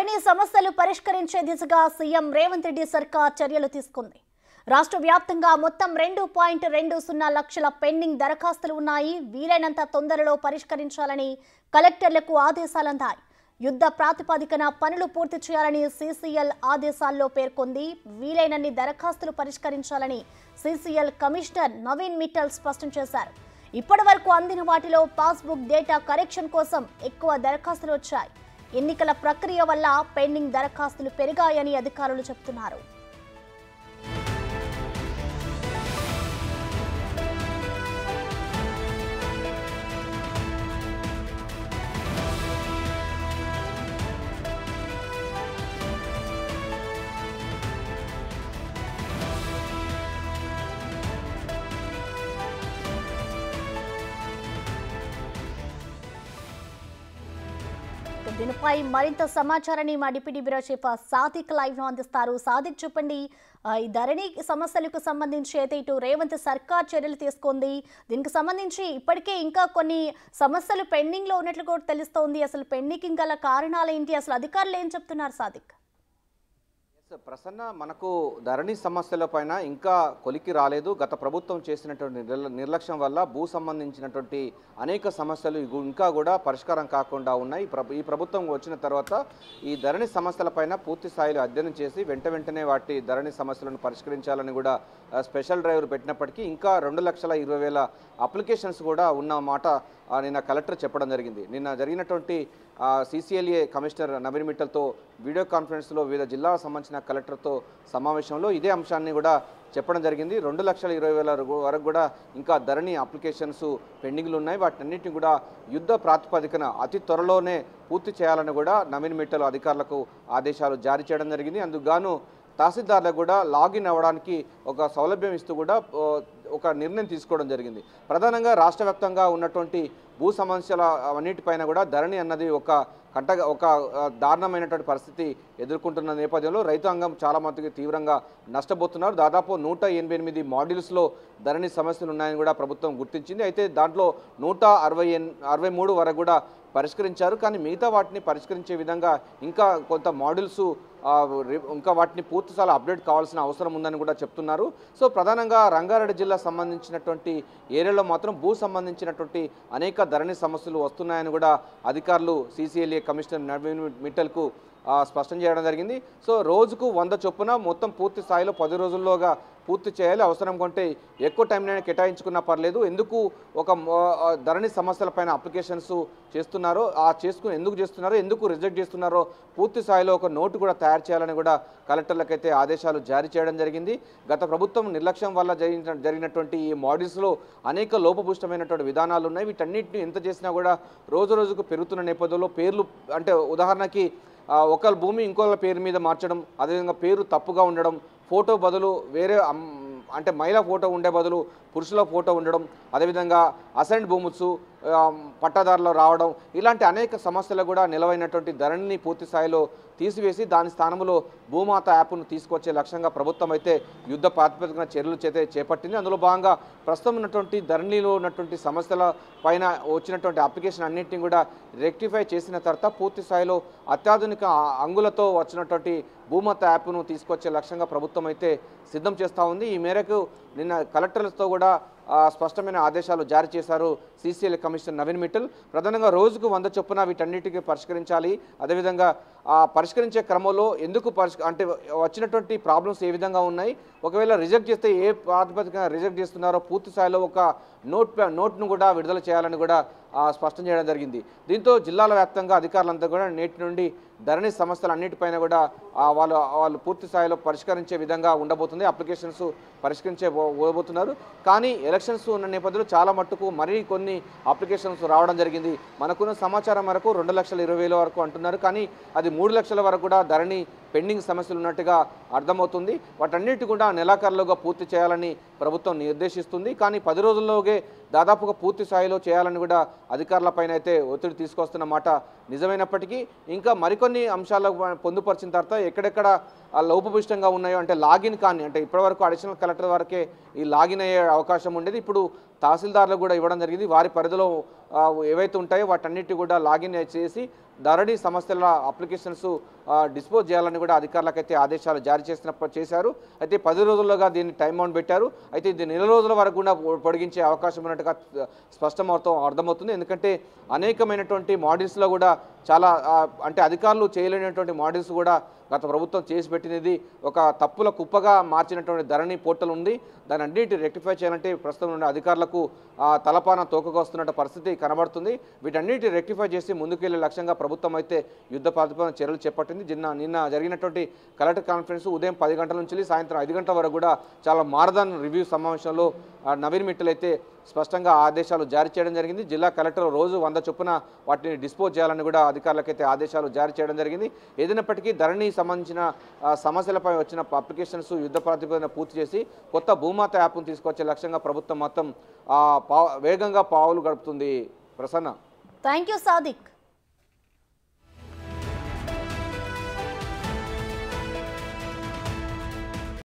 ధరణి సమస్యలు పరిష్కరించే దిశగా సీఎం రేవంత్ రెడ్డి సర్కార్ చర్యలు తీసుకుంది. రాష్ట్ర వ్యాప్తంగా మొత్తం 2.20 లక్షల పెండింగ్ దరఖాస్తులు ఉన్నాయి. వీలైనంత తొందరలో పరిష్కరించాలని కలెక్టర్లకు ఆదేశాలందాయి. యుద్ధ ప్రాతిపదికన పనులు పూర్తి చేయాలని సీసీఎల్ ఆదేశాల్లో పేర్కొంది. వీలైనన్ని దరఖాస్తులు పరిష్కరించాలని సీసీఎల్ కమిషనర్ నవీన్ మిట్టల్ స్పష్టం చేశారు. ఇప్పటివరకు అందిన వాటిలో పాస్బుక్ డేటా కరెక్షన్ కోసం ఎక్కువ దరఖాస్తులు వచ్చాయి. ఎన్నికల ప్రక్రియ వల్ల పెండింగ్ దరఖాస్తులు పెరిగాయని అధికారులు చెబుతున్నారు. దీనిపై మరింత సమాచారాన్ని మా deputy bureau chief Sadiq live లో అందిస్తారు. సాదిక్, చెప్పండి, ఈ ధరణి సమస్యలకు సంబంధించి అయితే ఇటు రేవంత్ సర్కార్ చర్యలు తీసుకుంది. దీనికి సంబంధించి ఇప్పటికే ఇంకా కొన్ని సమస్యలు పెండింగ్ లో ఉన్నట్లు కూడా తెలుస్తోంది. అసలు పెండింగ్ గల కారణాలు ఏంటి, అసలు అధికారులు ఏం చెప్తున్నారు సాదిక్? ప్రసన్న, మనకు ధరణి సమస్యల పైన ఇంకా కొలికి రాలేదు. గత ప్రభుత్వం చేసినటువంటి నిర్లక్ష్యం వల్ల భూ సంబంధించినటువంటి అనేక సమస్యలు ఇంకా కూడా పరిష్కారం కాకుండా ఉన్నాయి. ఈ ప్రభుత్వం వచ్చిన తర్వాత ఈ ధరణి సమస్యల పైన పూర్తి స్థాయిలో అధ్యయనం చేసి వెంటనే వాటి ధరణి సమస్యలను పరిష్కరించాలని కూడా స్పెషల్ డ్రైవ్ పెట్టినప్పటికీ ఇంకా 2,20,000 అప్లికేషన్స్ కూడా ఉన్న మాట నిన్న కలెక్టర్ చెప్పడం జరిగింది. నిన్న జరిగినటువంటి సీసీఎల్ఏ కమిషనర్ నవీన్ మిట్టల్తో వీడియో కాన్ఫరెన్స్లో వివిధ జిల్లాలకు సంబంధించిన కలెక్టర్తో సమావేశంలో ఇదే అంశాన్ని కూడా చెప్పడం జరిగింది. 2,20,000 వరకు కూడా ఇంకా ధరణి అప్లికేషన్స్ పెండింగ్లు ఉన్నాయి. వాటన్నిటిని కూడా యుద్ధ ప్రాతిపదికన అతి త్వరలోనే పూర్తి చేయాలని కూడా నవీన్ మిట్టల్ అధికారులకు ఆదేశాలు జారీ చేయడం జరిగింది. అందుకు గాను తహసీల్దార్లకు కూడా లాగిన్ అవ్వడానికి ఒక సౌలభ్యం ఇస్తూ కూడా ఒక నిర్ణయం తీసుకోవడం జరిగింది. ప్రధానంగా రాష్ట్ర వ్యాప్తంగా ఉన్నటువంటి భూ సమస్యల అన్నిటిపైన కూడా ధరణి అన్నది ఒక దారుణమైనటువంటి పరిస్థితి ఎదుర్కొంటున్న నేపథ్యంలో రైతాంగం చాలా మందికి తీవ్రంగా నష్టపోతున్నారు. దాదాపు 188 మాడ్యూల్స్లో ధరణి సమస్యలు ఉన్నాయని కూడా ప్రభుత్వం గుర్తించింది. అయితే దాంట్లో 163 వరకు కూడా పరిష్కరించారు. కానీ మిగతా వాటిని పరిష్కరించే విధంగా ఇంకా కొంత మాడ్యూల్స్ ఇంకా వాటిని పూర్తిస్థాయిలో అప్డేట్ కావాల్సిన అవసరం ఉందని కూడా చెప్తున్నారు. సో ప్రధానంగా రంగారెడ్డి జిల్లా సంబంధించినటువంటి ఏరియాలో మాత్రం భూ సంబంధించినటువంటి అనేక ధరణి సమస్యలు వస్తున్నాయని కూడా అధికారులు సీసీఎల్ఏ కమిషనర్ నవీన్ మిట్టల్కు స్పష్టం చేయడం జరిగింది. సో రోజుకు 100 చొప్పున మొత్తం పూర్తి స్థాయిలో 10 రోజుల్లోగా పూర్తి చేయాలి. అవసరం కొంటే ఎక్కువ టైంనైనా కేటాయించుకున్నా పర్లేదు. ఎందుకు ఒక ధరణి సమస్యలపైన అప్లికేషన్స్ చేస్తున్నారో ఎందుకు చేస్తున్నారో, ఎందుకు రిజెక్ట్ చేస్తున్నారో పూర్తి స్థాయిలో ఒక నోటు కూడా తయారు చేయాలని కూడా కలెక్టర్లకైతే ఆదేశాలు జారీ చేయడం జరిగింది. గత ప్రభుత్వం నిర్లక్ష్యం వల్ల జరిగినటువంటి ఈ మాడ్యూల్స్లో అనేక లోపభూష్టమైనటువంటి విధానాలు ఉన్నాయి. వీటన్నిటిని ఎంత చేసినా కూడా రోజుకు పెరుగుతున్న నేపథ్యంలో పేర్లు, అంటే ఉదాహరణకి ఒకళ్ళ భూమి ఇంకొకళ్ళ పేరు మీద మార్చడం, అదేవిధంగా పేరు తప్పుగా ఉండడం, ఫోటో బదులు వేరే అంటే మహిళా ఫోటో ఉండే బదులు పురుషుల ఫోటో ఉండడం, అదేవిధంగా అసైన్డ్ భూములు పట్టాదారులు రావడం, ఇలాంటి అనేక సమస్యలు కూడా నిలవైనటువంటి ధరణిని పూర్తి స్థాయిలో తీసివేసి దాని స్థానంలో భూమాత యాప్ను తీసుకొచ్చే లక్ష్యంగా ప్రభుత్వం అయితే యుద్ధ ప్రాతిపదికన చర్యలు చేపట్టింది. అందులో భాగంగా ప్రస్తుతం ఉన్నటువంటి ధరణిలో ఉన్నటువంటి సమస్యల పైన వచ్చినటువంటి అప్లికేషన్ అన్నింటినీ కూడా రెక్టిఫై చేసిన తర్వాత పూర్తి స్థాయిలో అత్యాధునిక అంగులతో వచ్చినటువంటి భూమాత యాప్ను తీసుకొచ్చే లక్ష్యంగా ప్రభుత్వం అయితే సిద్ధం చేస్తూ ఉంది. ఈ మేరకు నిన్న కలెక్టర్లతో కూడా స్పష్టమైన ఆదేశాలు జారీ చేశారు సీసీఎల్ కమిషనర్ నవీన్ మిట్టల్. ప్రధానంగా రోజుకు 100 చొప్పున వీటన్నిటికీ పరిష్కరించాలి. అదేవిధంగా పరిష్కరించే క్రమంలో ఎందుకు అంటే వచ్చినటువంటి ప్రాబ్లమ్స్ ఏ విధంగా ఉన్నాయి, ఒకవేళ రిజెక్ట్ చేస్తే ఏ ప్రాతిపదికన రిజెక్ట్ చేస్తున్నారో పూర్తి స్థాయిలో ఒక నోట్ను కూడా విడుదల చేయాలని కూడా స్పష్టం చేయడం జరిగింది. దీంతో జిల్లాల వ్యాప్తంగా అధికారులంతా కూడా నేటి నుండి ధరణి సమస్యలు అన్నిటిపైన కూడా వాళ్ళు పూర్తి స్థాయిలో పరిష్కరించే విధంగా ఉండబోతుంది. అప్లికేషన్స్ పరిష్కరించబోతున్నారు. కానీ ఎలక్షన్స్ ఉన్న నేపథ్యంలో చాలా మట్టుకు మరీ కొన్ని అప్లికేషన్స్ రావడం జరిగింది. మనకున్న సమాచారం వరకు 2,20,000 వరకు అంటున్నారు. కానీ అది 3 లక్షల వరకు కూడా ధరణి పెండింగ్ సమస్యలు ఉన్నట్టుగా అర్థమవుతుంది. వాటన్నిటి కూడా నెలాఖరులోగా పూర్తి చేయాలని ప్రభుత్వం నిర్దేశిస్తుంది. కానీ 10 రోజుల్లోగే దాదాపుగా పూర్తి స్థాయిలో చేయాలని కూడా అధికారులపైన అయితే ఒత్తిడి తీసుకొస్తున్న మాట నిజమైనప్పటికీ ఇంకా మరికొన్ని అంశాలు పొందుపరిచిన తర్వాత ఎక్కడెక్కడ లోపభూయిష్టంగా ఉన్నాయో, అంటే లాగిన్ కానీ, అంటే ఇప్పటివరకు అడిషనల్ కలెక్టర్ వరకే ఈ లాగిన్ అయ్యే అవకాశం ఉండేది. ఇప్పుడు తహసీల్దార్లకు కూడా ఇవ్వడం జరిగింది. వారి పరిధిలో ఏవైతే ఉంటాయో వాటన్నిటి కూడా లాగిన్ చేసి ధరణి సమస్యల అప్లికేషన్స్ డిస్పోజ్ చేయాలని కూడా అధికారులకైతే ఆదేశాలు జారీ చేశారు. అయితే 10 రోజుల్లోగా దీన్ని టైం బౌండ్ పెట్టారు. అయితే ఇది నెల రోజుల వరకు కూడా పొడిగించే అవకాశం ఉన్నట్టుగా అర్థమవుతుంది. ఎందుకంటే అనేకమైనటువంటి మోడల్స్లో కూడా చాలా అంటే అధికారులు చేయలేనటువంటి మోడల్స్ కూడా గత ప్రభుత్వం చేసి పెట్టినది ఒక తప్పుల కుప్పగా మార్చినటువంటి ధరణి పోర్టల్ ఉంది. దాన్ని అన్నింటి రెక్టిఫై చేయాలంటే ప్రస్తుతం ఉన్న అధికారులకు తలపాన తోకగా వస్తున్న పరిస్థితి కనబడుతుంది. వీటన్నిటి రెక్టిఫై చేసి ముందుకెళ్లే లక్ష్యంగా ప్రభుత్వం అయితే యుద్ధ ప్రాతిపదికన చర్యలు చేపట్టింది. నిన్న జరిగినటువంటి కలెక్టర్ కాన్ఫరెన్స్ ఉదయం 10 గంటల నుంచి సాయంత్రం 5 గంటల వరకు కూడా చాలా మారదాన్ రివ్యూ సమావేశంలో నవీన్ మిట్టల్ అయితే స్పష్టంగా ఆదేశాలు జారీ చేయడం జరిగింది. జిల్లా కలెక్టర్ రోజు 100 చొప్పున వాటిని డిస్పోజ్ చేయాలని కూడా అధికారులకైతే ఆదేశాలు జారీ చేయడం జరిగింది. ఏదైనప్పటికీ ధరణి సంబంధించిన సమస్యలపై వచ్చిన అప్లికేషన్స్ యుద్ధ ప్రాతిపదికన పూర్తి చేసి కొత్త భూమాత యాప్ను తీసుకొచ్చే లక్ష్యంగా ప్రభుత్వం మొత్తం వేగంగా పావులు గడుపుతుంది. ప్రసన్న. Thank you Sadiq.